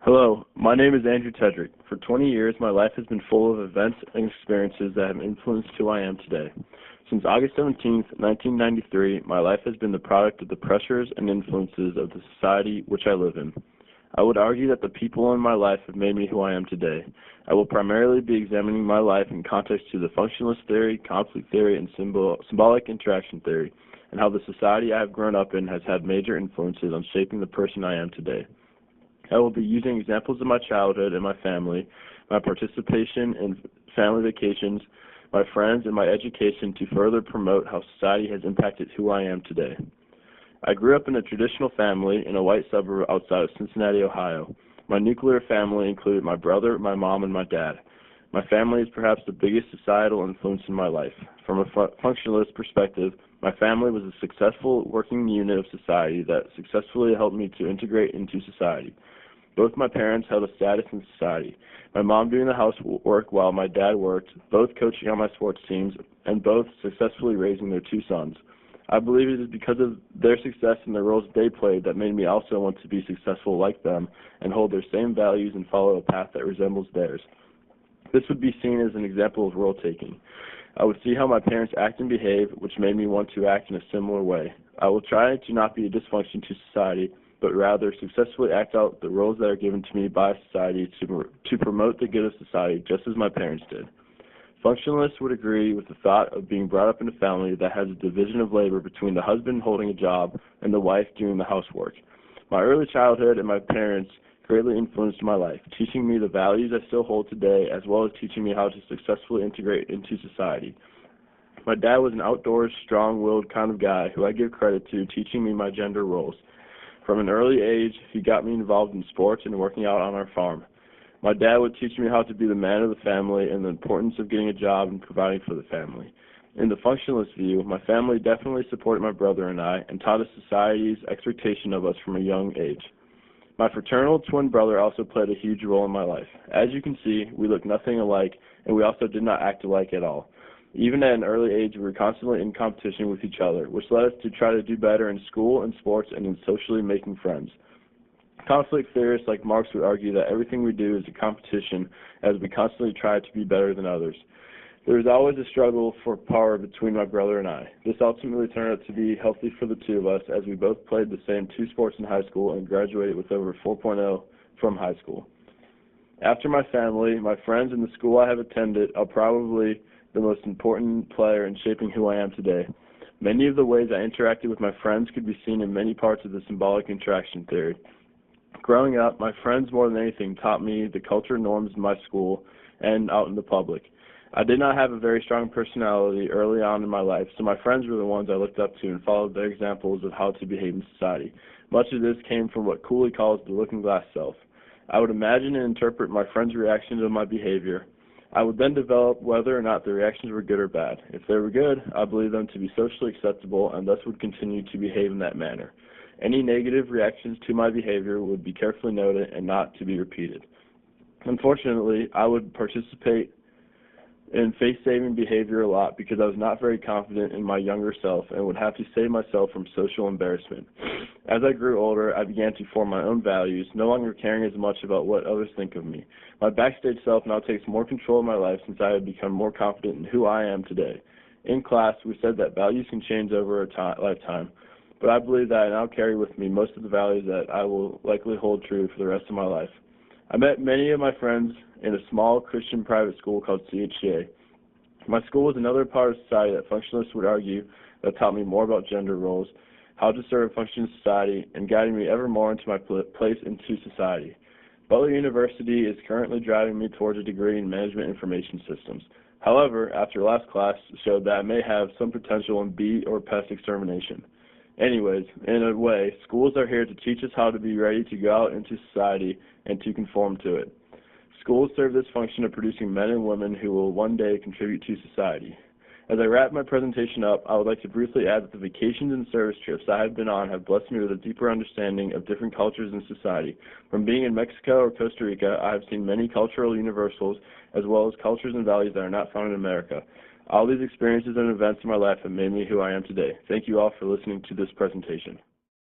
Hello, my name is Andrew Tedrick. For 20 years, my life has been full of events and experiences that have influenced who I am today. Since August 17, 1993, my life has been the product of the pressures and influences of the society which I live in. I would argue that the people in my life have made me who I am today. I will primarily be examining my life in context to the functionalist theory, conflict theory, and symbolic interaction theory, and how the society I have grown up in has had major influences on shaping the person I am today. I will be using examples of my childhood and my family, my participation in family vacations, my friends, and my education to further promote how society has impacted who I am today. I grew up in a traditional family in a white suburb outside of Cincinnati, Ohio. My nuclear family included my brother, my mom, and my dad. My family is perhaps the biggest societal influence in my life. From a functionalist perspective, my family was a successful working unit of society that successfully helped me to integrate into society. Both my parents held a status in society, my mom doing the housework while my dad worked, both coaching on my sports teams, and both successfully raising their two sons. I believe it is because of their success and the roles they played that made me also want to be successful like them and hold their same values and follow a path that resembles theirs. This would be seen as an example of role-taking. I would see how my parents act and behave, which made me want to act in a similar way. I will try to not be a dysfunction to society, but rather successfully act out the roles that are given to me by society to promote the good of society, just as my parents did. Functionalists would agree with the thought of being brought up in a family that has a division of labor between the husband holding a job and the wife doing the housework. My early childhood and my parents greatly influenced my life, teaching me the values I still hold today, as well as teaching me how to successfully integrate into society. My dad was an outdoors, strong-willed kind of guy who I give credit to teaching me my gender roles. From an early age, he got me involved in sports and working out on our farm. My dad would teach me how to be the man of the family and the importance of getting a job and providing for the family. In the functionalist view, my family definitely supported my brother and I and taught us society's expectation of us from a young age. My fraternal twin brother also played a huge role in my life. As you can see, we look nothing alike, and we also did not act alike at all. Even at an early age, we were constantly in competition with each other, which led us to try to do better in school and sports and in socially making friends. Conflict theorists like Marx would argue that everything we do is a competition as we constantly try to be better than others. There was always a struggle for power between my brother and I. This ultimately turned out to be healthy for the two of us as we both played the same two sports in high school and graduated with over 4.0 from high school. After my family, my friends, and the school I have attended are probably the most important player in shaping who I am today. Many of the ways I interacted with my friends could be seen in many parts of the symbolic interaction theory. Growing up, my friends more than anything taught me the culture norms in my school and out in the public. I did not have a very strong personality early on in my life, so my friends were the ones I looked up to and followed their examples of how to behave in society. Much of this came from what Cooley calls the looking-glass self. I would imagine and interpret my friends' reactions to my behavior. I would then develop whether or not the reactions were good or bad. If they were good, I believed them to be socially acceptable and thus would continue to behave in that manner. Any negative reactions to my behavior would be carefully noted and not to be repeated. Unfortunately, I would participate in face-saving behavior a lot because I was not very confident in my younger self and would have to save myself from social embarrassment. As I grew older, I began to form my own values, no longer caring as much about what others think of me. My backstage self now takes more control of my life since I have become more confident in who I am today. In class, we said that values can change over a lifetime, but I believe that I now carry with me most of the values that I will likely hold true for the rest of my life. I met many of my friends in a small Christian private school called CHCA. My school was another part of society that functionalists would argue that taught me more about gender roles, how to serve a functioning society, and guiding me ever more into my place into society. Butler University is currently driving me towards a degree in management information systems. However, after last class showed that I may have some potential in bee or pest extermination. Anyways, in a way, schools are here to teach us how to be ready to go out into society and to conform to it. Schools serve this function of producing men and women who will one day contribute to society. As I wrap my presentation up, I would like to briefly add that the vacations and service trips I have been on have blessed me with a deeper understanding of different cultures and society. From being in Mexico or Costa Rica, I have seen many cultural universals as well as cultures and values that are not found in America. All these experiences and events in my life have made me who I am today. Thank you all for listening to this presentation.